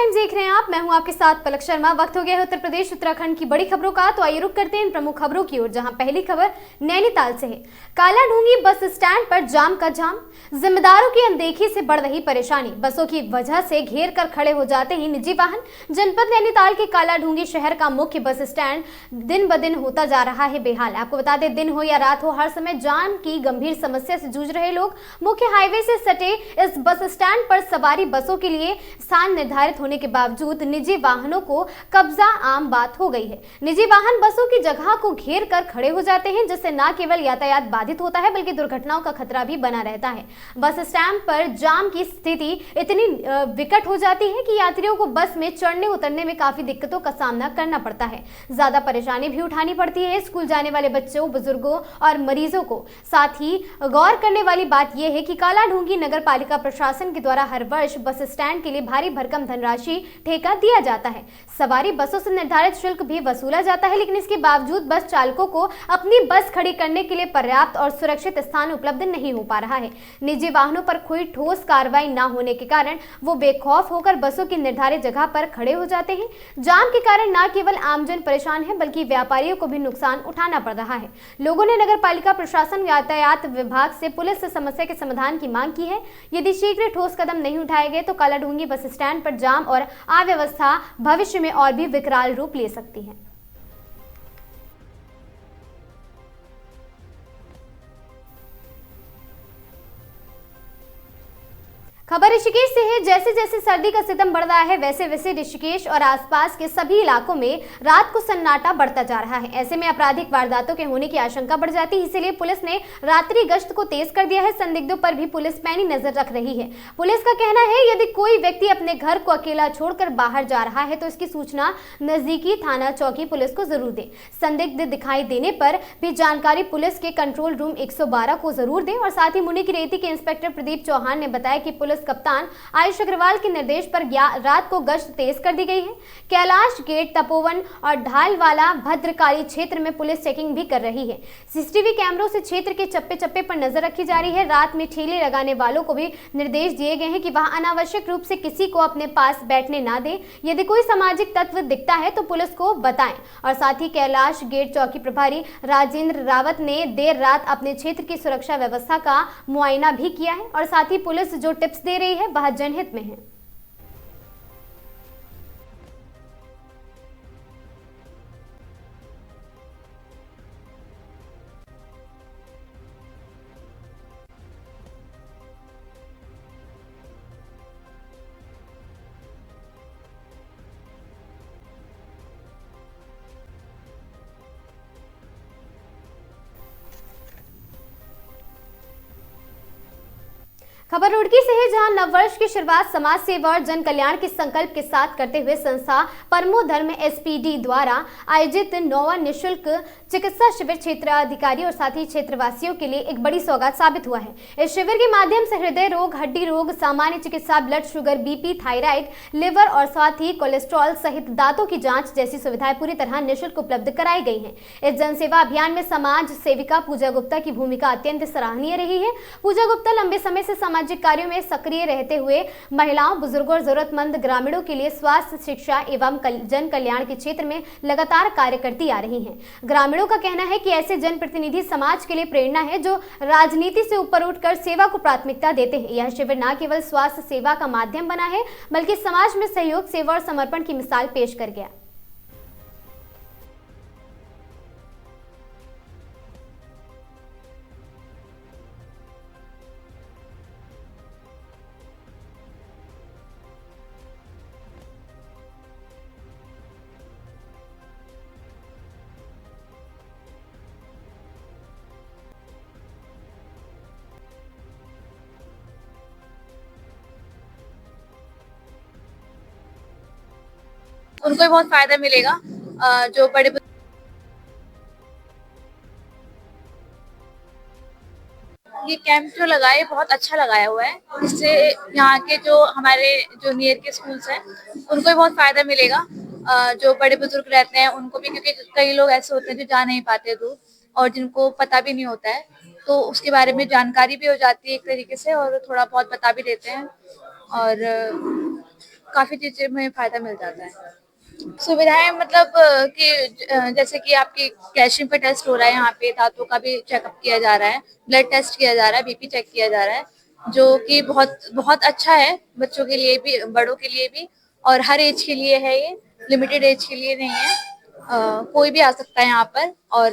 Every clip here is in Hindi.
टाइम्स देख रहे हैं आप। मैं हूं आपके साथ पलक शर्मा। वक्त हो गया है उत्तर प्रदेश उत्तराखंड की बड़ी खबरों का, तो आइए रुक करते हैं इन प्रमुख खबरों की ओर, जहां पहली खबर नैनीताल से है। काला ढूंगी बस स्टैंड पर जाम का जाम, जिम्मेदारों की अनदेखी से बढ़ रही परेशानी। बसों की वजह से घेर कर खड़े हो जाते हैं निजी वाहन। जनपद नैनीताल के काला ढूंगी शहर का मुख्य बस स्टैंड दिन ब दिन होता जा रहा है बेहाल। आपको बता दें, दिन हो या रात हो, हर समय जाम की गंभीर समस्या से जूझ रहे लोग। मुख्य हाईवे से सटे इस बस स्टैंड पर सवारी बसों के लिए स्थान निर्धारित होने के बावजूद निजी वाहनों को कब्जा आम बात हो गई है। निजी वाहन बसों की जगह को घेर कर खड़े हो जाते हैं, जिससे न केवल यातायात बाधित होता है बल्कि दुर्घटनाओं का खतरा भी बना रहता है। बस स्टैंड पर जाम की स्थिति इतनी विकट हो जाती है कि यात्रियों को बस में चढ़ने उतरने में काफी दिक्कतों का सामना करना पड़ता है। ज्यादा परेशानी भी उठानी पड़ती है स्कूल जाने वाले बच्चों, बुजुर्गों और मरीजों को। साथ ही गौर करने वाली बात यह है कि काला ढूंगी नगर पालिका प्रशासन के द्वारा हर वर्ष बस स्टैंड के लिए भारी भरकम धनराशि ठेका दिया जाता है। सवारी बसों से निर्धारित शुल्क भी वसूला जाता है, लेकिन इसके बावजूद बस चालकों को अपनी बस खड़ी करने के लिए पर्याप्त और सुरक्षित स्थान उपलब्ध नहीं हो पा रहा है। निजी वाहनों पर कोई ठोस कार्रवाई न होने के कारण वो बेखौफ होकर बसों की निर्धारित जगह पर खड़े हो जाते हैं। जाम के कारण न केवल आमजन परेशान है बल्कि व्यापारियों को भी नुकसान उठाना पड़ रहा है। लोगों ने नगर पालिका प्रशासन, यातायात विभाग से पुलिस से समस्या के समाधान की मांग की है। यदि शीघ्र ठोस कदम नहीं उठाए गए तो काला ढूंगी बस स्टैंड पर जाम और अव्यवस्था भविष्य में और भी विकराल रूप ले सकती है। खबर ऋषिकेश से है। जैसे जैसे सर्दी का सितम बढ़ रहा है, वैसे वैसे ऋषिकेश और आसपास के सभी इलाकों में रात को सन्नाटा बढ़ता जा रहा है। ऐसे में आपराधिक वारदातों के होने की आशंका बढ़ जाती है, इसीलिए पुलिस ने रात्रि गश्त को तेज कर दिया है। संदिग्धों पर भी पुलिस पैनी नजर रख रही है। पुलिस का कहना है, यदि कोई व्यक्ति अपने घर को अकेला छोड़कर बाहर जा रहा है तो इसकी सूचना नजदीकी थाना चौकी पुलिस को जरूर दे। संदिग्ध दिखाई देने पर भी जानकारी पुलिस के कंट्रोल रूम 112 को जरूर दे। और साथ ही मुनिकीरेती के इंस्पेक्टर प्रदीप चौहान ने बताया कि पुलिस कप्तान आयुष अग्रवाल के निर्देश पर रात को गश्त तेज कर दी गई है। कैलाश गेट, तपोवन और ढालवाला भद्रकाली क्षेत्र में पुलिस चेकिंग भी कर रही है। सीसीटीवी कैमरों से क्षेत्र के चप्पे चप्पे पर नजर रखी जा रही है। रात में ठेले लगाने वालों को भी निर्देश दिए गए हैं कि वह अनावश्यक रूप से किसी को अपने पास बैठने ना दे। यदि कोई सामाजिक तत्व दिखता है तो पुलिस को बताएं। और साथ ही कैलाश गेट चौकी प्रभारी राजेंद्र रावत ने देर रात अपने क्षेत्र की सुरक्षा व्यवस्था का मुआयना भी किया है। और साथ ही पुलिस जो टिप्स दे रही है वह जनहित में है। खबर रुड़की से है, जहां नववर्ष की शुरुआत समाज सेवा और जन कल्याण के संकल्प के साथ करते हुए संस्था परमो धर्म एसपीडी द्वारा आयोजित 9वां निःशुल्क चिकित्सा शिविर क्षेत्र अधिकारी और साथ ही क्षेत्रवासियों के लिए एक बड़ी सौगात साबित हुआ है। इस शिविर के माध्यम से हृदय रोग, हड्डी रोग, सामान्य चिकित्सा, blood sugar, BP, thyroid, liver और साथ ही कोलेस्ट्रॉल सहित दांतों की जांच जैसी सुविधाएं पूरी तरह निःशुल्क उपलब्ध कराई गई हैं। इस जनसेवा अभियान में समाज सेविका पूजा गुप्ता की भूमिका अत्यंत सराहनीय रही है। पूजा गुप्ता लंबे समय से सामाजिक कार्यों में सक्रिय रहते हुए महिलाओं, बुजुर्गों और जरूरतमंद ग्रामीणों के लिए स्वास्थ्य, शिक्षा एवं जन कल्याण के क्षेत्र में लगातार कार्य करती आ रही हैं। ग्रामीणों का कहना है कि ऐसे जनप्रतिनिधि समाज के लिए प्रेरणा है, जो राजनीति से ऊपर उठकर सेवा को प्राथमिकता देते हैं। यह शिविर न केवल स्वास्थ्य सेवा का माध्यम बना है बल्कि समाज में सहयोग, सेवा और समर्पण की मिसाल पेश कर गया। उनको भी बहुत फायदा मिलेगा। जो बड़े ये कैंप जो लगाए बहुत अच्छा लगाया हुआ है, इससे यहाँ के जो हमारे जो नियर के स्कूल्स हैं उनको भी बहुत फायदा मिलेगा। जो बड़े बुजुर्ग रहते हैं उनको भी, क्योंकि कई लोग ऐसे होते हैं जो जा नहीं पाते दूर और जिनको पता भी नहीं होता है, तो उसके बारे में जानकारी भी हो जाती है एक तरीके से और थोड़ा बहुत बता भी देते हैं। और काफी चीजें में फायदा मिल जाता है। सुविधाएं मतलब कि जैसे कि आपकी कैल्शियम का टेस्ट हो रहा है, यहाँ पे दांतों का भी चेकअप किया जा रहा है, ब्लड टेस्ट किया जा रहा है, बीपी चेक किया जा रहा है, जो कि बहुत बहुत अच्छा है बच्चों के लिए भी, बड़ों के लिए भी, और हर एज के लिए है ये, लिमिटेड एज के लिए नहीं है। कोई भी आ सकता है यहाँ पर, और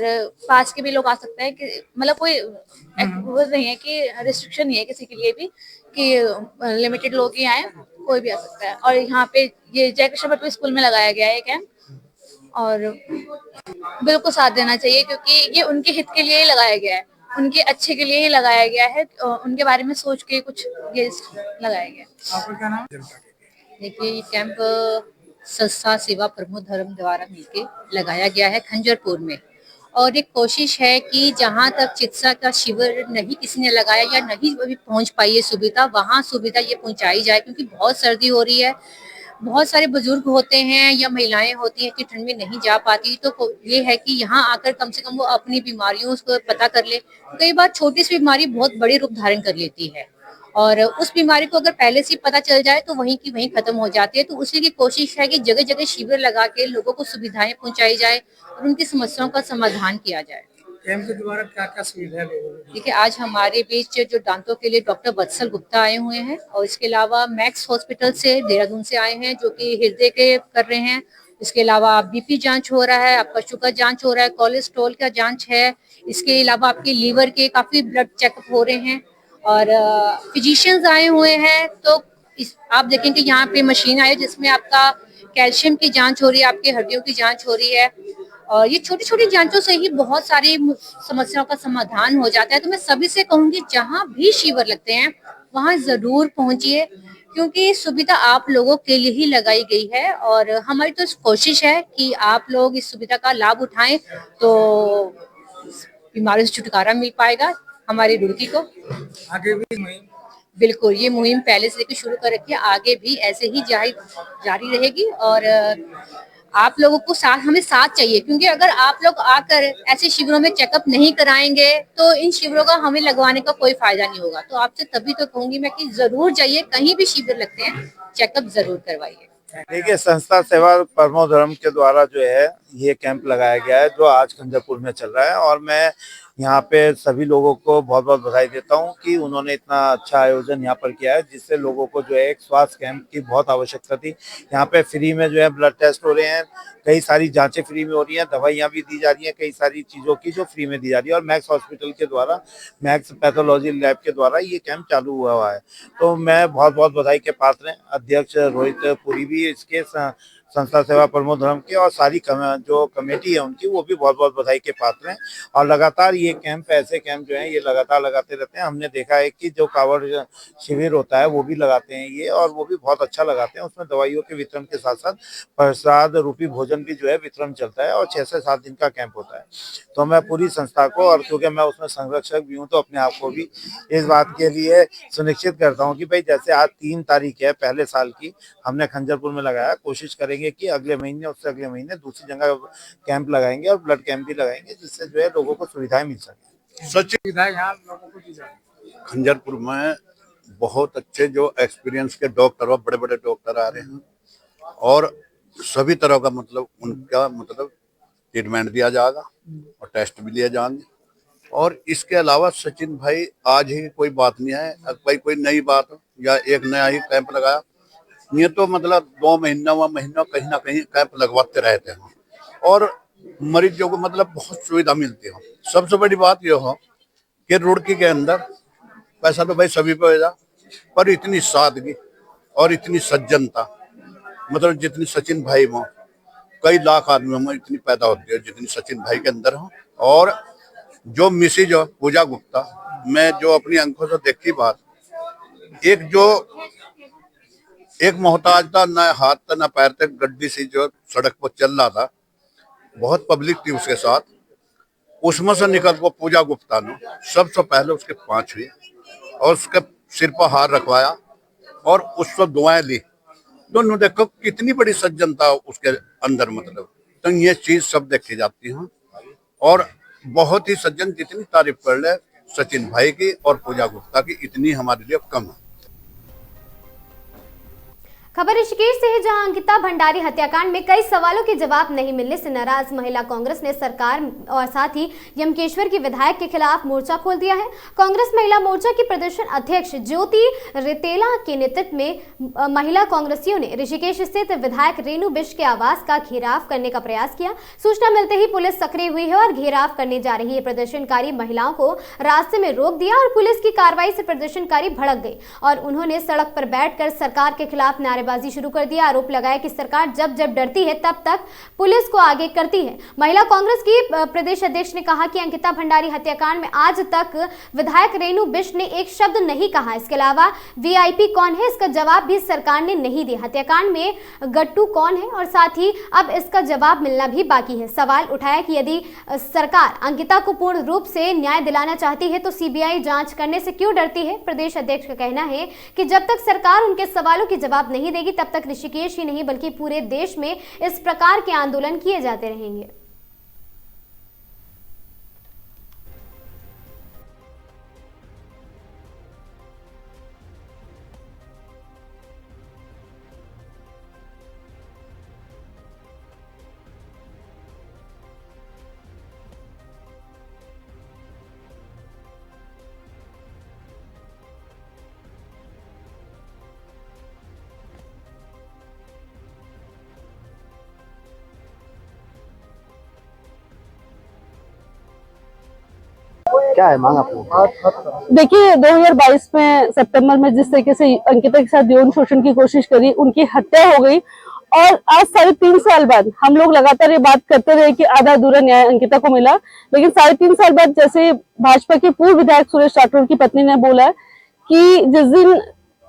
पास के भी लोग आ सकते हैं, कि मतलब कोई वो नहीं है कि रिस्ट्रिक्शन नहीं है किसी के लिए भी कि लिमिटेड लोग ही आए, कोई भी आ सकता है। और यहाँ पे ये जय कृष्ण पटवी स्कूल में लगाया गया है कैंप, और बिल्कुल साथ देना चाहिए, क्योंकि ये उनके हित के लिए ही लगाया गया है, उनके अच्छे के लिए ही लगाया गया है, उनके बारे में सोच के कुछ ये लगाया गया है। आपका क्या नाम? देखिए, ये कैंप संस्था सेवा प्रमोद धर्म द्वारा मिलके लगाया गया है खंजरपुर में। और एक कोशिश है कि जहां तक चिकित्सा का शिविर नहीं किसी ने लगाया या नहीं अभी पहुंच पाई है सुविधा, वहां सुविधा ये पहुंचाई जाए, क्योंकि बहुत सर्दी हो रही है, बहुत सारे बुजुर्ग होते हैं या महिलाएं होती हैं कि ठंड में नहीं जा पाती, तो ये है कि यहाँ आकर कम से कम वो अपनी बीमारियों को पता कर ले। कई बार छोटी सी बीमारी बहुत बड़ी रूप धारण कर लेती है, और उस बीमारी को अगर पहले से पता चल जाए तो वहीं की वहीं खत्म हो जाती है। तो उसी की कोशिश है कि जगह जगह शिविर लगा के लोगों को सुविधाएं पहुंचाई जाए और उनकी समस्याओं का समाधान किया जाए। कैंप के द्वारा क्या क्या सुविधा है लोगों को? देखिए, आज हमारे बीच जो दांतों के लिए डॉक्टर वत्सल गुप्ता आए हुए हैं, और इसके अलावा मैक्स हॉस्पिटल से देहरादून से आए हैं जो कि हृदय के कर रहे हैं। इसके अलावा बीपी जांच हो रहा है, आपका शुगर जांच हो रहा है, कोलेस्ट्रॉल का जांच है। इसके अलावा आपके लीवर के काफी ब्लड चेकअप हो रहे हैं, और फिजिशियंस आए हुए हैं। तो आप देखेंगे यहाँ पे मशीन आई है जिसमें आपका कैल्शियम की जांच हो रही है, आपकी हड्डियों की जांच हो रही है, और ये छोटी छोटी जांचों से ही बहुत सारी समस्याओं का समाधान हो जाता है। तो मैं सभी से कहूंगी, जहां भी शिविर लगते हैं वहां जरूर पहुंचिए, क्योंकि सुविधा आप लोगों के लिए ही लगाई गई है, और हमारी तो कोशिश है कि आप लोग इस सुविधा का लाभ उठाएं, तो बीमारी से छुटकारा मिल पाएगा हमारी रुड़की को। आगे भी मुहिम? बिल्कुल, ये मुहिम पहले से लेकर शुरू कर रखी है, आगे भी ऐसे ही जारी रहेगी। और आप लोगों को साथ, हमें साथ चाहिए, क्योंकि अगर आप लोग आकर ऐसे शिविरों में चेकअप नहीं कराएंगे तो इन शिविरों का हमें लगवाने का कोई फायदा नहीं होगा। तो आपसे तभी तो कहूंगी मैं कि जरूर जाइए, कहीं भी शिविर लगते हैं चेकअप जरूर करवाइए। देखिए, संस्था सेवा परमो धर्म के द्वारा जो है ये कैंप लगाया गया है, जो आज खंजरपुर में चल रहा है, और मैं यहाँ पे सभी लोगों को बहुत बहुत बधाई देता हूँ कि उन्होंने इतना अच्छा आयोजन यहाँ पर किया है, जिससे लोगों को जो है एक स्वास्थ्य कैंप की बहुत आवश्यकता थी। यहाँ पे फ्री में जो है ब्लड टेस्ट हो रहे हैं, कई सारी जांचें फ्री में हो रही हैं, दवाइयाँ भी दी जा रही हैं, कई सारी चीज़ों की जो फ्री में दी जा रही है, और मैक्स हॉस्पिटल के द्वारा, मैक्स पैथोलॉजी लैब के द्वारा ये कैंप चालू हुआ है। तो मैं बहुत बहुत बधाई के पात्र हैं अध्यक्ष रोहित पुरी भी, इसके संस्था सेवा प्रमोद धर्म के, और सारी जो कमेटी है उनकी, वो भी बहुत बहुत बधाई के पात्र हैं। और लगातार ये कैंप, ऐसे कैंप जो हैं ये लगातार लगाते रहते हैं। हमने देखा है कि जो कांवड़ शिविर होता है वो भी लगाते हैं ये, और वो भी बहुत अच्छा लगाते हैं। उसमें दवाइयों के वितरण के साथ साथ प्रसाद रूपी भोजन भी जो है वितरण चलता है, और 6 से 7 दिन का कैंप होता है। तो मैं पूरी संस्था को, और क्योंकि मैं उसमें संरक्षक भी हूँ, तो अपने आप को भी इस बात के लिए सुनिश्चित करता हूँ कि भाई जैसे आज 3 तारीख है पहले साल की, हमने खंजरपुर में लगाया, कोशिश करेंगे कि अगले महीने, उससे अगले महीने दूसरी जगह कैंप लगाएंगे, और ब्लड कैंप भी लगाएंगे, जिससे जो है लोगों को सुविधाएं मिल सके। सच सुविधा यहाँ लोगों को दी जाए। खंजरपुर में बहुत अच्छे जो एक्सपीरियंस के डॉक्टर और बड़े बड़े डॉक्टर आ रहे हैं, और सभी तरह का मतलब उनका मतलब ट्रीटमेंट दिया जाएगा, और टेस्ट भी लिए जाएंगे। और इसके अलावा सचिन भाई आज ही कोई बात नहीं है, भाई कोई नई बात या एक नया ही कैंप लगाया, ये तो मतलब 2 महीना कहीं ना कहीं कैंप लगवाते रहते हैं, और मरीजों को मतलब बहुत सुविधा मिलती है। सबसे बड़ी बात यह हो कि रुड़की के अंदर पैसा तो भाई सभी पे हो जा, पर इतनी सादगी और इतनी सज्जनता, मतलब जितनी सचिन भाई में, कई लाख आदमियों में इतनी पैदा होती है जितनी सचिन भाई के अंदर हो। और जो मिसेज पूजा गुप्ता, मैं जो अपनी आंखों से देखी बात, एक मोहताज था, ना हाथ था ना पैर थे, गड्डी से जो सड़क पर चल रहा था, बहुत पब्लिक थी उसके साथ, उसमें से निकल को पूजा गुप्ता ने सबसे पहले उसके 5 हुई, और उसके सिर पर हार रखवाया, और उससे दुआएं ली। दोनों देखो कितनी बड़ी सज्जनता उसके अंदर, मतलब तो ये चीज सब देखी जाती है। और बहुत ही सज्जन, जितनी तारीफ कर ले सचिन भाई की और पूजा गुप्ता की, इतनी हमारे लिए कम है। खबर ऋषिकेश से है, जहां अंकिता भंडारी हत्याकांड में कई सवालों के जवाब नहीं मिलने से नाराज महिला कांग्रेस ने सरकार और साथ ही यमकेश्वर की विधायक के खिलाफ मोर्चा खोल दिया है। कांग्रेस महिला मोर्चा की प्रदेश अध्यक्ष ज्योति रेतेला के नेतृत्व में महिला कांग्रेसियों ने ऋषिकेश स्थित विधायक रेणु बिष्ट के आवास का घेराव करने का प्रयास किया। सूचना मिलते ही पुलिस सक्रिय हुई है और घेराव करने जा रही है। प्रदर्शनकारी महिलाओं को रास्ते में रोक दिया और पुलिस की कार्रवाई से प्रदर्शनकारी भड़क गई और उन्होंने सड़क पर बैठकर सरकार के खिलाफ नारेबाजी शुरू कर दिया। आरोप लगाया कि सरकार जब जब डरती है तब तक पुलिस को आगे करती है। महिला कांग्रेस की प्रदेश अध्यक्ष ने कहा कि अंकिता भंडारी हत्याकांड में आज तक विधायक रेणु बिष्ट ने एक शब्द नहीं कहा। इसके अलावा वीआईपी कौन है, इसका जवाब भी सरकार ने नहीं दिया। हत्याकांड में गट्टू कौन है और साथ ही अब इसका जवाब मिलना भी बाकी है। सवाल उठाया कि यदि सरकार अंकिता को पूर्ण रूप से न्याय दिलाना चाहती है तो सीबीआई जांच करने से क्यों डरती है। प्रदेश अध्यक्ष का कहना है कि जब तक सरकार उनके सवालों के जवाब नहीं देगी तब तक ऋषिकेश ही नहीं बल्कि पूरे देश में इस प्रकार के आंदोलन किए जाते रहेंगे। क्या है मांग आपको? देखिए 2022 में सितंबर में जिस तरीके से अंकिता के साथ यौन शोषण की कोशिश करी, उनकी हत्या हो गई और आज 3.5 साल बाद हम लोग लगातार ये बात करते रहे कि आधा अधूरा न्याय अंकिता को मिला, लेकिन 3.5 साल बाद जैसे भाजपा के पूर्व विधायक सुरेश राठौर की पत्नी ने बोला कि जिस दिन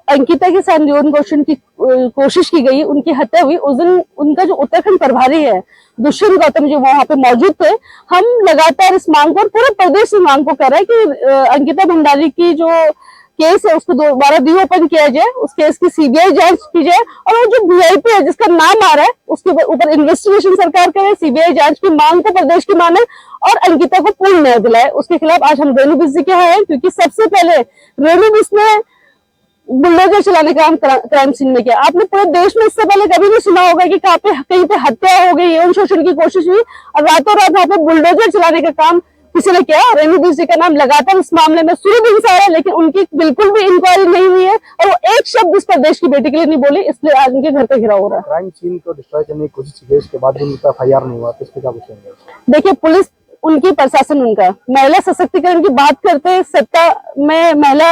अंकिता के साथ यौन शोषण की कोशिश की गई, उनकी हत्या हुई, उस दिन उनका जो उत्तराखंड प्रभारी है दुष्यंत गौतम जो वहां पे मौजूद थे, हम लगातार इस मांग को और पूरे प्रदेश इस मांग को कर रहा है कि अंकिता भंडारी की जो केस है उसको दोबारा रीओपन किया जाए, उस केस की सीबीआई जांच की जाए और वो जो वीआईपी है जिसका नाम आ रहा है उसके ऊपर इन्वेस्टिगेशन सरकार करे, सीबीआई जांच की मांग को प्रदेश की माने और अंकिता को पूर्ण न्याय दिलाए। उसके खिलाफ आज हम रेणु बिष्ट के यहाँ हैं क्योंकि सबसे पहले रेणु बिष्ट ने बुलडोजर चलाने का काम क्राइम सीन में किया। आपने पूरे देश में इससे पहले कभी नहीं सुना होगा कि कहीं पे हत्या हो गई, यौन शोषण की कोशिश हुई और रातों रात वहां पे बुलडोजर चलाने का काम किसी ने किया। रेणु बिष्ट जी का नाम लगातार इस मामले में शुरू दिन से आ रहा है, लेकिन उनकी बिल्कुल भी इंक्वायरी नहीं हुई है और वो एक शब्द इस प्रदेश की बेटी के लिए नहीं बोली, इसलिए आज उनके घर पे घिराव हो रहा है। क्राइम सीन को डिस्ट्रॉय करने की कोशिश की, इसके बाद भी उनका एफआईआर नहीं हुआ, तो इस पे क्या पूछेंगे? देखिए पुलिस उनकी, प्रशासन उनका, महिला सशक्तिकरण की बात करते हैं, सत्ता में महिला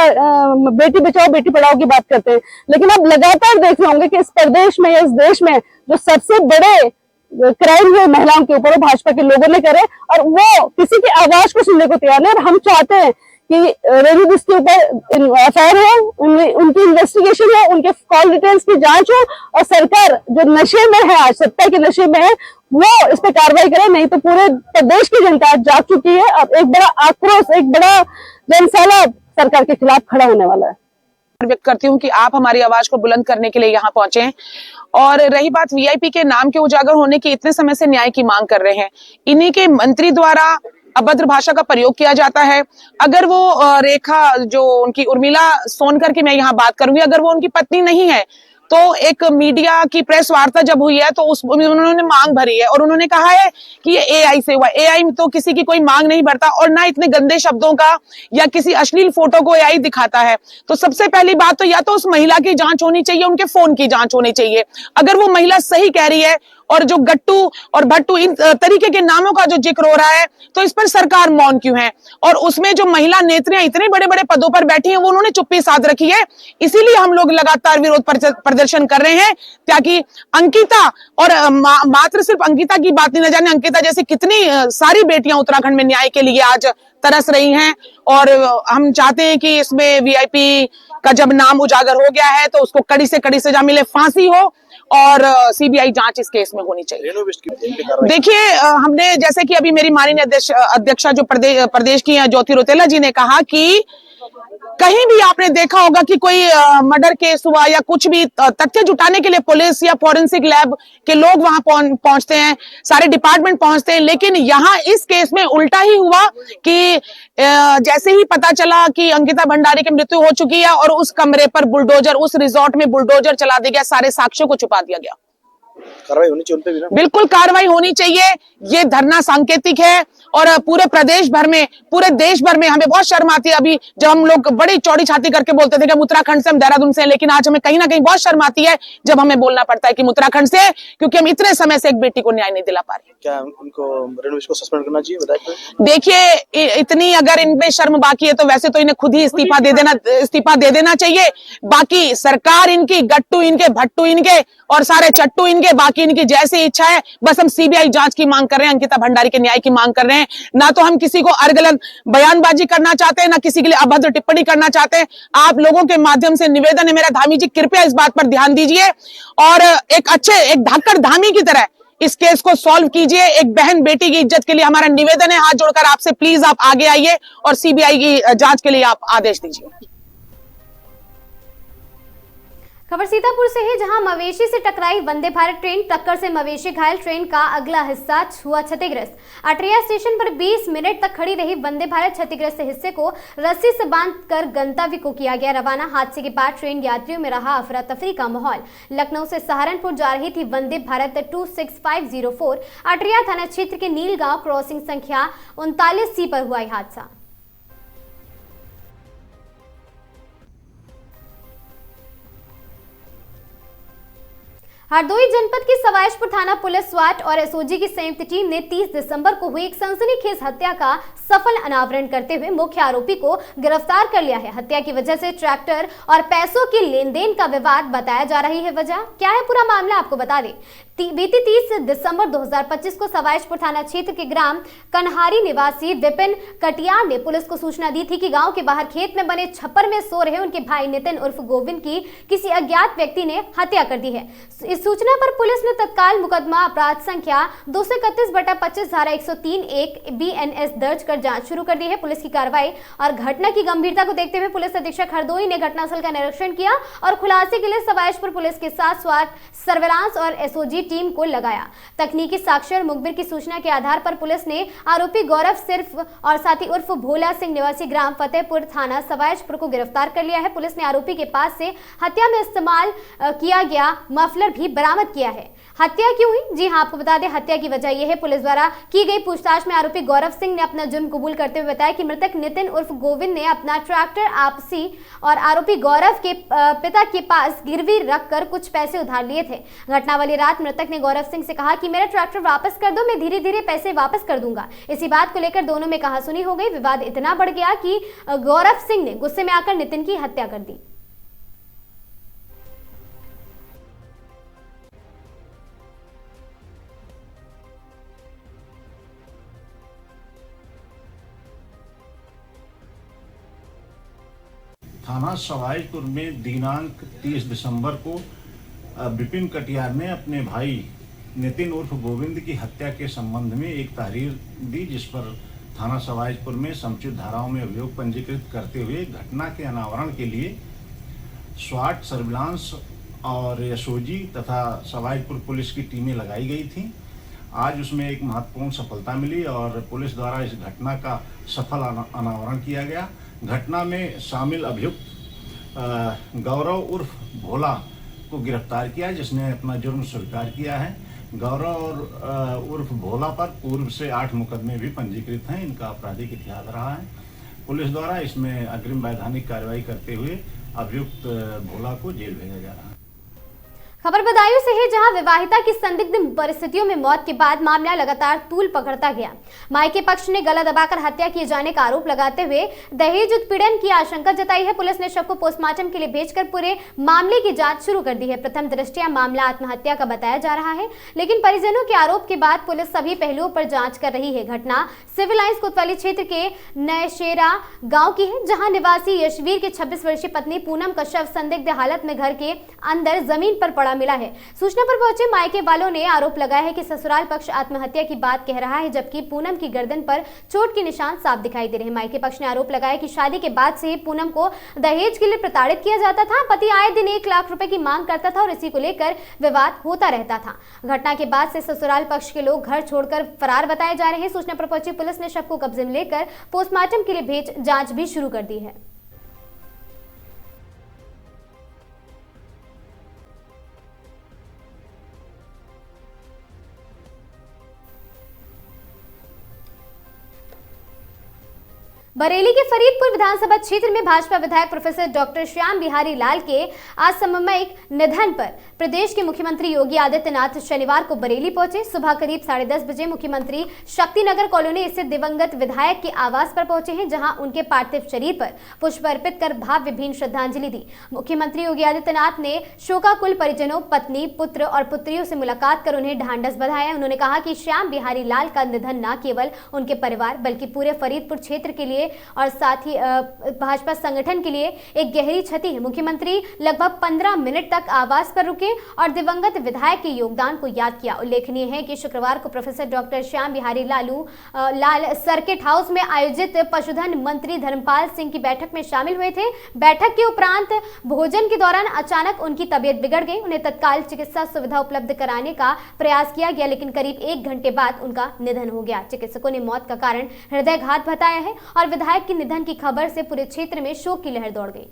बेटी बचाओ बेटी पढ़ाओ की बात करते हैं, लेकिन अब लगातार देख रहे होंगे कि इस प्रदेश में या इस देश में जो सबसे बड़े क्राइम है महिलाओं के ऊपर वो भाजपा के लोगों ने करे और वो किसी की आवाज को सुनने को तैयार नहीं। और हम चाहते हैं कि रेणु बिष्ट के ऊपर एफआईआर हो, उनकी इन्वेस्टिगेशन हो, उनके कॉल डिटेल्स की जांच हो और सरकार जो नशे में है, आज सत्ता के नशे में है, वो इस पे कार्रवाई करे। नहीं तो पूरे प्रदेश की जनता जाग चुकी है। अब एक बड़ा आक्रोश, एक बड़ा जनसाला सरकार के खिलाफ खड़ा होने वाला है। व्यक्त करती हूँ कि आप हमारी आवाज को बुलंद करने के लिए यहाँ पहुंचे हैं। और रही बात वीआईपी के नाम के उजागर होने की, इतने समय से न्याय की मांग कर रहे हैं, इन्हीं के मंत्री द्वारा अभद्र भाषा का प्रयोग किया जाता है। अगर वो रेखा जो उनकी उर्मिला सोनकर की मैं यहाँ बात करूंगी, अगर वो उनकी पत्नी नहीं है तो एक मीडिया की प्रेस वार्ता जब हुई है तो उन्होंने मांग भरी है और उन्होंने कहा है कि ये एआई से हुआ। एआई तो किसी की कोई मांग नहीं भरता और ना इतने गंदे शब्दों का या किसी अश्लील फोटो को एआई दिखाता है। तो सबसे पहली बात तो या तो उस महिला की जांच होनी चाहिए, उनके फोन की जांच होनी चाहिए। अगर वो महिला सही कह रही है और जो गट्टू और भट्टू इन तरीके के नामों का जो जिक्र हो रहा है तो इस पर सरकार मौन क्यों है? और उसमें जो महिला नेत्रियां इतने बड़े बड़े पदों पर बैठी हैं वो उन्होंने चुप्पी साध रखी है। इसीलिए हम लोग लगातार विरोध प्रदर्शन कर रहे हैं ताकि अंकिता और मात्र सिर्फ अंकिता की बात नहीं, न जाने अंकिता जैसी कितनी सारी बेटियां उत्तराखंड में न्याय के लिए आज तरस रही हैं। और हम चाहते हैं कि इसमें वीआईपी का जब नाम उजागर हो गया है तो उसको कड़ी से कड़ी सजा मिले, फांसी हो और सीबीआई जांच इस केस में होनी चाहिए। देखिए हमने जैसे कि अभी मेरी माननीय अध्यक्षा जो प्रदेश की ज्योति रेतेला जी ने कहा कि कहीं भी आपने देखा होगा कि कोई मर्डर केस हुआ या कुछ भी तथ्य जुटाने के लिए पुलिस या फॉरेंसिक लैब के लोग वहां पहुंचते हैं, सारे डिपार्टमेंट पहुंचते हैं, लेकिन यहाँ इस केस में उल्टा ही हुआ कि जैसे ही पता चला कि अंकिता भंडारी की मृत्यु हो चुकी है और उस कमरे पर बुलडोजर, उस रिजॉर्ट में बुलडोजर चला दिया गया, सारे साक्ष्यों को छुपा दिया गया। कार्रवाई होनी चाहिए उन पे भी ना? बिल्कुल कार्रवाई होनी चाहिए। ये धरना सांकेतिक है और पूरे प्रदेश भर में, पूरे देश भर में हमें बहुत शर्म आती है अभी जब हम लोग बड़ी चौड़ी छाती करके बोलते थे कि हम उत्तराखंड से, हम देहरादून से, लेकिन आज हमें कहीं ना कहीं बहुत शर्म आती है जब हमें बोलना पड़ता है कि हम उत्तराखंड से, क्योंकि हम इतने समय से एक बेटी को न्याय नहीं दिला पा रहे। क्या उनको रणवीर को सस्पेंड करना चाहिए? बताइए। देखिए, इतनी अगर इनमें शर्म बाकी है तो वैसे तो इन्हें खुद ही इस्तीफा दे देना चाहिए। बाकी सरकार इनकी, गट्टू इनके, भट्टू इनके और सारे चट्टू इनके, बाकी इनकी जैसी इच्छा है। बस हम सीबीआई जांच की मांग कर रहे हैं, अंकिता भंडारी के न्याय की मांग कर रहे हैं। ना तो हम किसी को अर्गलन बयानबाजी करना चाहते हैं, ना किसी के लिए अभद्र टिप्पणी करना चाहते हैं। आप लोगों के माध्यम से निवेदन है मेरा, धामी जी कृपया इस बात पर ध्यान दीजिए और एक धाकड़ धामी की तरह इस केस को सॉल्व कीजिए। एक बहन बेटी की इज्जत के लिए हमारा निवेदन है, हाथ जोड़कर आपसे, प्लीज आप आगे आइए और सीबीआई की जांच के लिए आप आदेश दीजिए। खबर सीतापुर से है, जहां मवेशी से टकराई वंदे भारत ट्रेन, टक्कर से मवेशी घायल, ट्रेन का अगला हिस्सा हुआ क्षतिग्रस्त। अटरिया स्टेशन पर 20 मिनट तक खड़ी रही वंदे भारत, क्षतिग्रस्त हिस्से को रस्सी से बांधकर गंतव्य को किया गया रवाना। हादसे के बाद ट्रेन यात्रियों में रहा अफरा तफरी का माहौल। लखनऊ से सहारनपुर जा रही थी वंदे भारत 26504, अटरिया थाना क्षेत्र के नीलगांव क्रॉसिंग संख्या 39C पर हुआ यह हादसा। हरदोई जनपद की सवाईशपुर थाना पुलिस, स्वाट और एसओजी की संयुक्त टीम ने 30 दिसंबर को हुई एक सनसनीखेज हत्या का सफल अनावरण करते हुए मुख्य आरोपी को गिरफ्तार कर लिया है। हत्या की वजह से ट्रैक्टर और पैसों के लेन देन का विवाद बताया जा रही है। वजह क्या है, पूरा मामला आपको बता दें। बीती 30 दिसंबर 2025 को सवाईशपुर थाना क्षेत्र के ग्राम कन्हारी निवासी विपिन कटियार ने पुलिस को सूचना दी थी कि गांव के बाहर खेत में बने छप्पर में सो रहे उनके भाई नितिन उर्फ गोविंद की किसी अज्ञात व्यक्ति ने हत्या कर दी है। इस सूचना पर पुलिस ने तत्काल मुकदमा अपराध संख्या 231/25 धारा 103(1) BNS दर्ज कर जांच शुरू कर दी है। पुलिस की कार्रवाई और घटना की गंभीरता को देखते हुए पुलिस अधीक्षक हरदोई ने घटनास्थल का निरीक्षण किया और खुलासे के लिए सवाईशपुर पुलिस के साथ स्वाट, सर्विलांस और एसओजी टीम को लगाया। तकनीकी साक्ष्य और मुखबिर की सूचना के आधार पर पुलिस ने आरोपी गौरव सिर्फ और साथी उर्फ भोला सिंह निवासी ग्राम फतेहपुर थाना सवाईशपुर को गिरफ्तार कर लिया है। पुलिस ने आरोपी के पास से हत्या में इस्तेमाल किया गया मफलर भी बरामद किया है। हत्या क्यों हुई? जी हां, आपको बता दें, हत्या की वजह यह है, पुलिस द्वारा की गई पूछताछ में आरोपी गौरव सिंह ने अपना जुर्म कबूल करते हुए बताया कि मृतक नितिन उर्फ गोविंद ने अपना ट्रैक्टर आपसी और आरोपी गौरव के पिता के पास गिरवी रखकर कुछ पैसे उधार लिए थे। घटना वाली रात मृतक ने गौरव सिंह से कहा कि मेरा ट्रैक्टर वापस कर दो, मैं धीरे धीरे पैसे वापस कर दूंगा। इसी बात को लेकर दोनों में कहासुनी हो गई। विवाद इतना बढ़ गया कि गौरव सिंह ने गुस्से में आकर नितिन की हत्या कर दी। थाना सवाईपुर में दिनांक 30 दिसंबर को विपिन कटियार ने अपने भाई नितिन उर्फ गोविंद की हत्या के संबंध में एक तहरीर दी, जिस पर थाना सवाईपुर में समुचित धाराओं में अभियोग पंजीकृत करते हुए घटना के अनावरण के लिए स्वाट, सर्विलांस और एसओजी तथा सवाईपुर पुलिस की टीमें लगाई गई थीं। आज उसमें एक महत्वपूर्ण सफलता मिली और पुलिस द्वारा इस घटना का सफल अनावरण किया गया। घटना में शामिल अभियुक्त गौरव उर्फ भोला को गिरफ्तार किया, जिसने अपना जुर्म स्वीकार किया है। गौरव और उर्फ भोला पर पूर्व से 8 मुकदमे भी पंजीकृत हैं। इनका आपराधिक इतिहास रहा है। पुलिस द्वारा इसमें अग्रिम वैधानिक कार्रवाई करते हुए अभियुक्त भोला को जेल भेजा जा रहा है। खबर बदायूं से है, जहां विवाहिता की संदिग्ध परिस्थितियों में मौत के बाद मामला लगातार तूल पकड़ता गया। मायके पक्ष ने गला दबाकर हत्या किए जाने का आरोप लगाते हुए दहेज उत्पीड़न की आशंका जताई है। पुलिस ने शव को पोस्टमार्टम के लिए भेजकर पूरे मामले की जांच शुरू कर दी है। प्रथम दृष्टया मामला आत्महत्या का बताया जा रहा है, लेकिन परिजनों के आरोप के बाद पुलिस सभी पहलुओं पर जाँच कर रही है। घटना सिविल लाइंस कोतवाली क्षेत्र के नयशेरा गाँव की है, जहाँ निवासी यशवीर की 26 वर्षीय पत्नी पूनम का शव संदिग्ध हालत में घर के अंदर जमीन पर पड़ा मौका मिला है। सूचना पर पहुंचे मायके वालों ने आरोप लगाया है कि ससुराल पक्ष आत्महत्या की बात कह रहा है, जबकि पूनम की गर्दन पर चोट के निशान साफ दिखाई दे रहे हैं। मायके पक्ष ने आरोप लगाया कि शादी के बाद से ही पूनम को दहेज के लिए प्रताड़ित किया जाता था। पति आए दिन 1 लाख रुपए की मांग करता था और इसी को लेकर विवाद होता रहता था। घटना के बाद से ससुराल पक्ष के लोग घर छोड़कर फरार बताए जा रहे हैं। सूचना पर पहुंची पुलिस ने शव को कब्जे में लेकर पोस्टमार्टम के लिए भेज जांच भी शुरू कर दी है। बरेली के फरीदपुर विधानसभा क्षेत्र में भाजपा विधायक प्रोफेसर डॉक्टर श्याम बिहारी लाल के असामयिक निधन पर प्रदेश के मुख्यमंत्री योगी आदित्यनाथ शनिवार को बरेली पहुंचे। सुबह करीब 10:30 बजे मुख्यमंत्री शक्तिनगर कॉलोनी स्थित दिवंगत विधायक के आवास पर पहुंचे हैं, जहां उनके पार्थिव शरीर पर पुष्प अर्पित कर भावभीनी श्रद्धांजलि दी। मुख्यमंत्री योगी आदित्यनाथ ने शोकाकुल परिजनों, पत्नी, पुत्र और पुत्रियों से मुलाकात कर उन्हें ढांढस बंधाया। उन्होंने कहा कि श्याम बिहारी लाल का निधन न केवल उनके परिवार बल्कि पूरे फरीदपुर क्षेत्र के लिए और साथ ही भाजपा संगठन के लिए एक गहरी क्षति है। मुख्यमंत्री लगभग 15 मिनट तक आवास पर रुके और दिवंगत विधायक के योगदान को याद किया। उल्लेखनीय है कि शुक्रवार को प्रोफेसर डॉक्टर श्याम बिहारी लाल सर्किट हाउस में आयोजित पशुधन मंत्री धर्मपाल सिंह की बैठक में शामिल हुए थे। बैठक के उपरांत भोजन के दौरान अचानक उनकी तबीयत बिगड़ गई। उन्हें तत्काल चिकित्सा सुविधा उपलब्ध कराने का प्रयास किया गया, लेकिन करीब 1 घंटे बाद उनका निधन हो गया। चिकित्सकों ने मौत का कारण हृदयघात बताया है और विधायक के निधन की खबर से पूरे क्षेत्र में शोक की लहर दौड़ गई।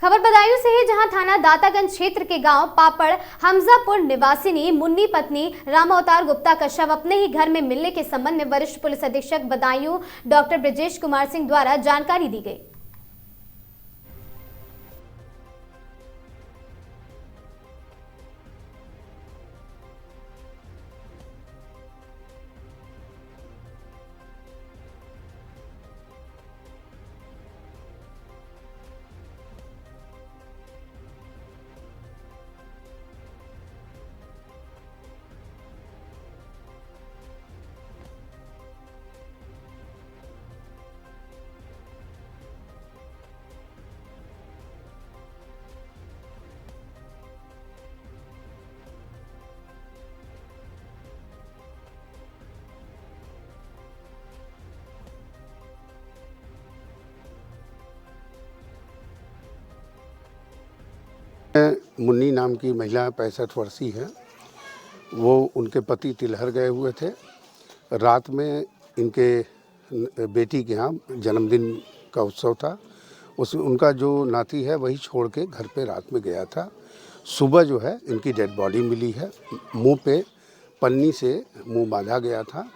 खबर बदायूं से है, जहां थाना दातागंज क्षेत्र के गांव पापड़ हमजापुर निवासिनी मुन्नी पत्नी रामावतार गुप्ता का शव अपने ही घर में मिलने के संबंध में वरिष्ठ पुलिस अधीक्षक बदायूं डॉक्टर ब्रजेश कुमार सिंह द्वारा जानकारी दी गई। मुन्नी नाम की महिला 65 वर्षीय है। वो उनके पति तिलहर गए हुए थे। रात में इनके बेटी के यहाँ जन्मदिन का उत्सव था। उनका जो नाती है वही छोड़ के घर पे रात में गया था। सुबह जो है इनकी डेड बॉडी मिली है। मुंह पे पन्नी से मुंह बांधा गया था।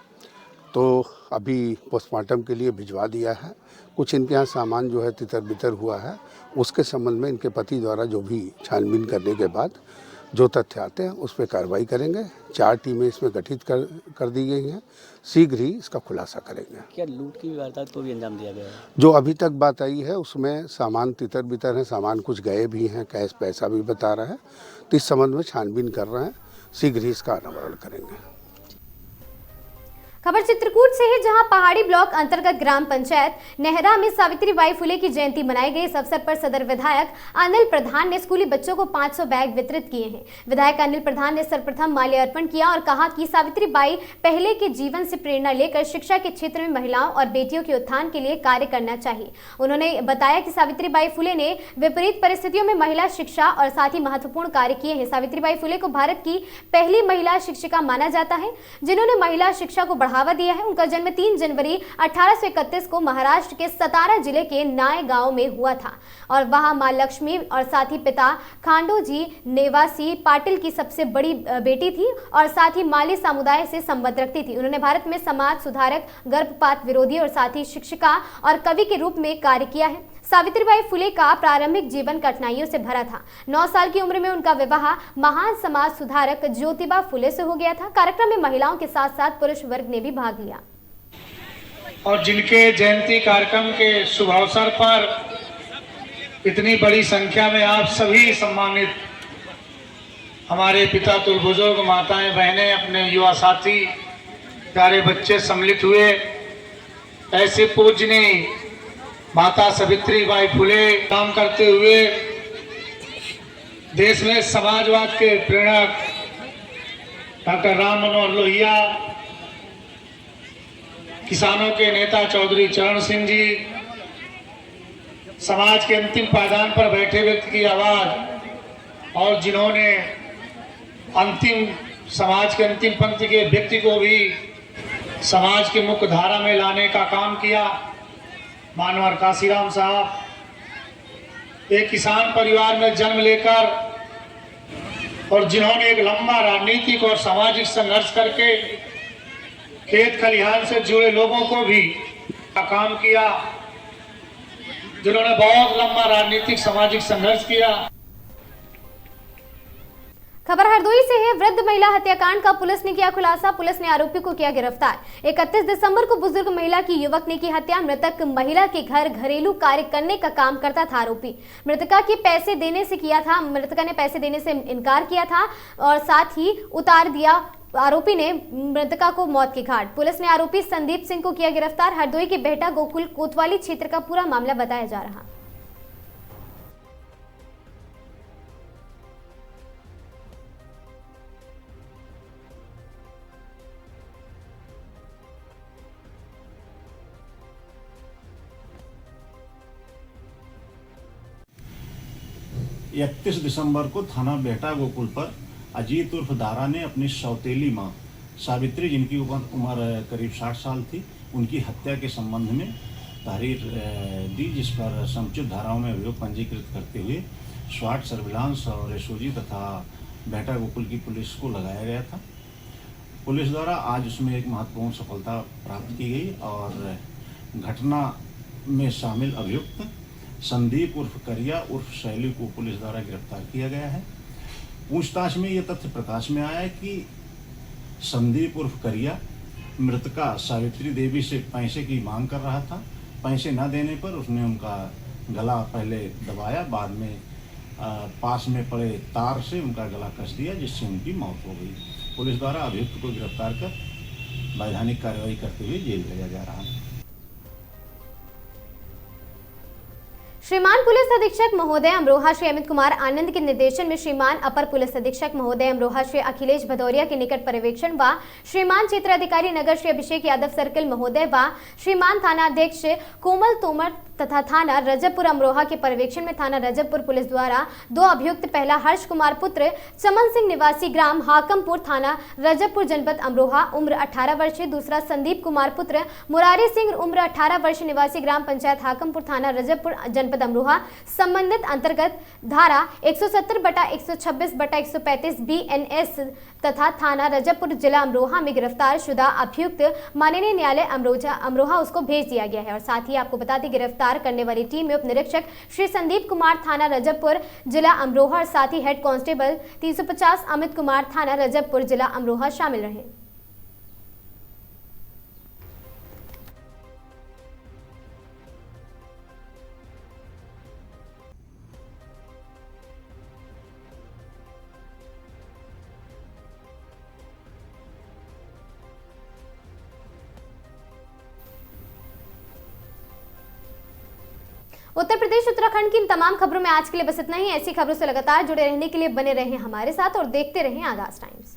तो अभी पोस्टमार्टम के लिए भिजवा दिया है। कुछ इनके यहाँ सामान जो है तितर बितर हुआ है, उसके संबंध में इनके पति द्वारा जो भी छानबीन करने के बाद जो तथ्य आते हैं उस पर कार्रवाई करेंगे। 4 टीमें इसमें गठित कर दी गई हैं। शीघ्र ही इसका खुलासा करेंगे। क्या लूट की वारदात को भी अंजाम दिया गया है? जो अभी तक बात आई है उसमें सामान तितर बितर है, सामान कुछ गए भी हैं, कैश पैसा भी बता रहा है। तो इस संबंध में छानबीन कर रहे हैं। शीघ्र ही इसका अनावरण करेंगे। खबर चित्रकूट से है, जहां पहाड़ी ब्लॉक अंतर्गत ग्राम पंचायत नेहरा में सावित्रीबाई फुले की जयंती मनाई गई। इस अवसर पर सदर विधायक अनिल प्रधान ने स्कूली बच्चों को 500 बैग वितरित किए हैं। विधायक अनिल प्रधान ने सर्वप्रथम माल्यार्पण किया और कहा कि सावित्रीबाई पहले के जीवन से प्रेरणा लेकर शिक्षा के क्षेत्र में महिलाओं और बेटियों के उत्थान के लिए कार्य करना चाहिए। उन्होंने बताया कि सावित्रीबाई फुले ने विपरीत परिस्थितियों में महिला शिक्षा और साथ ही महत्वपूर्ण कार्य किए हैं। सावित्रीबाई फुले को भारत की पहली महिला शिक्षिका माना जाता है, जिन्होंने महिला शिक्षा को बढ़ावा बढ़ावा दिया है। उनका जन्म 3 जनवरी 1831 को महाराष्ट्र के सतारा जिले के नाय गांव में हुआ था और वहां मां लक्ष्मी और साथ ही पिता खांडोजी नेवासी पाटिल की सबसे बड़ी बेटी थी और साथ ही माली समुदाय से संबंध रखती थी। उन्होंने भारत में समाज सुधारक, गर्भपात विरोधी और साथ ही शिक्षिका और कवि के रूप में कार्य किया है। सावित्रीबाई फुले का प्रारंभिक जीवन कठिनाइयों से भरा था। 9 साल की उम्र में उनका विवाह महान समाज सुधारक ज्योतिबा फुले से हो गया था। कार्यक्रम में महिलाओं के साथ साथ पुरुष वर्ग ने भी भाग लिया। और जिनके जयंती कार्यक्रम के शुभ अवसर पर इतनी बड़ी संख्या में आप सभी सम्मानित हमारे पिता तुल बुजुर्ग, माताएं, बहनें, अपने युवा साथी, प्यारे बच्चे सम्मिलित हुए। ऐसे पूजनीय माता सावित्रीबाई फुले काम करते हुए देश में समाजवाद के प्रेरक डॉक्टर राम मनोहर लोहिया, किसानों के नेता चौधरी चरण सिंह जी, समाज के अंतिम पायदान पर बैठे व्यक्ति की आवाज और जिन्होंने समाज के अंतिम पंक्ति के व्यक्ति को भी समाज की मुख्य धारा में लाने का काम किया, मानवर काशीराम साहब। एक किसान परिवार में जन्म लेकर और जिन्होंने एक लंबा राजनीतिक और सामाजिक संघर्ष करके खेत खलिहान से जुड़े लोगों को भी काम किया, जिन्होंने बहुत लंबा राजनीतिक सामाजिक संघर्ष किया। खबर हरदोई से है। वृद्ध महिला हत्याकांड का पुलिस ने किया खुलासा। पुलिस ने आरोपी को किया गिरफ्तार। 31 दिसंबर को बुजुर्ग महिला की युवक ने की हत्या। मृतक महिला के घर घरेलू कार्य करने का काम करता था आरोपी। मृतका ने पैसे देने से इनकार किया था और साथ ही उतार दिया। आरोपी ने मृतका को मौत के घाट। पुलिस ने आरोपी संदीप सिंह को किया गिरफ्तार। हरदोई के बेहटा गोकुल कोतवाली क्षेत्र का पूरा मामला बताया जा रहा। 31 दिसंबर को थाना बेहटा गोकुल पर अजीत उर्फ दारा ने अपनी सौतेली मां सावित्री, जिनकी उम्र करीब 60 साल थी, उनकी हत्या के संबंध में तहरीर दी, जिस पर समुचित धाराओं में अभियोग पंजीकृत करते हुए स्वाट, सर्विलांस और एसओजी तथा बेहटा गोकुल की पुलिस को लगाया गया था। पुलिस द्वारा आज उसमें एक महत्वपूर्ण सफलता प्राप्त की गई और घटना में शामिल अभियुक्त संदीप उर्फ करिया उर्फ शैली को पुलिस द्वारा गिरफ्तार किया गया है। पूछताछ में यह तथ्य प्रकाश में आया कि संदीप उर्फ करिया मृतका सावित्री देवी से पैसे की मांग कर रहा था। पैसे न देने पर उसने उनका गला पहले दबाया, बाद में पास में पड़े तार से उनका गला कस दिया, जिससे उनकी मौत हो गई। पुलिस द्वारा अभियुक्त को गिरफ्तार कर वैधानिक कार्रवाई करते हुए जेल भेजा जा रहा है। श्रीमान पुलिस अधीक्षक महोदय अमरोहा श्री अमित कुमार आनंद के निर्देशन में श्रीमान अपर पुलिस अधीक्षक महोदय अमरोहा श्री अखिलेश भदौरिया के निकट पर्यवेक्षण व श्रीमान क्षेत्र अधिकारी नगर श्री अभिषेक यादव सर्किल महोदय व श्रीमान थाना अध्यक्ष कोमल तोमर तथा थाना रजबपुर अमरोहा के पर्यवेक्षण में थाना रजबपुर पुलिस द्वारा 2 अभियुक्त, पहला हर्ष कुमार पुत्र चमन सिंह निवासी ग्राम हाकमपुर थाना रजबपुर जनपद अमरोहा उम्र 18 वर्षीय, दूसरा संदीप कुमार पुत्र मुरारी सिंह उम्र 18 वर्षीय निवासी ग्राम पंचायत हाकमपुर थाना रजबपुर जनपद अमरोहा संबंधित अंतर्गत धारा 170/126/135 BNS तथा थाना रजबपुर जिला अमरोहा में गिरफ्तार शुदा अभियुक्त माननीय न्यायालय अमरोहा उसको भेज दिया गया है। और साथ ही आपको बता दें गिरफ्तार करने वाली टीम में उप निरीक्षक श्री संदीप कुमार थाना रजबपुर जिला अमरोहा और साथ ही हेड कांस्टेबल 350 अमित कुमार थाना रजबपुर जिला अमरोहा शामिल रहे। उत्तर प्रदेश उत्तराखंड की इन तमाम खबरों में आज के लिए बस इतना ही। ऐसी खबरों से लगातार जुड़े रहने के लिए बने रहें हमारे साथ और देखते रहें आगाज टाइम्स।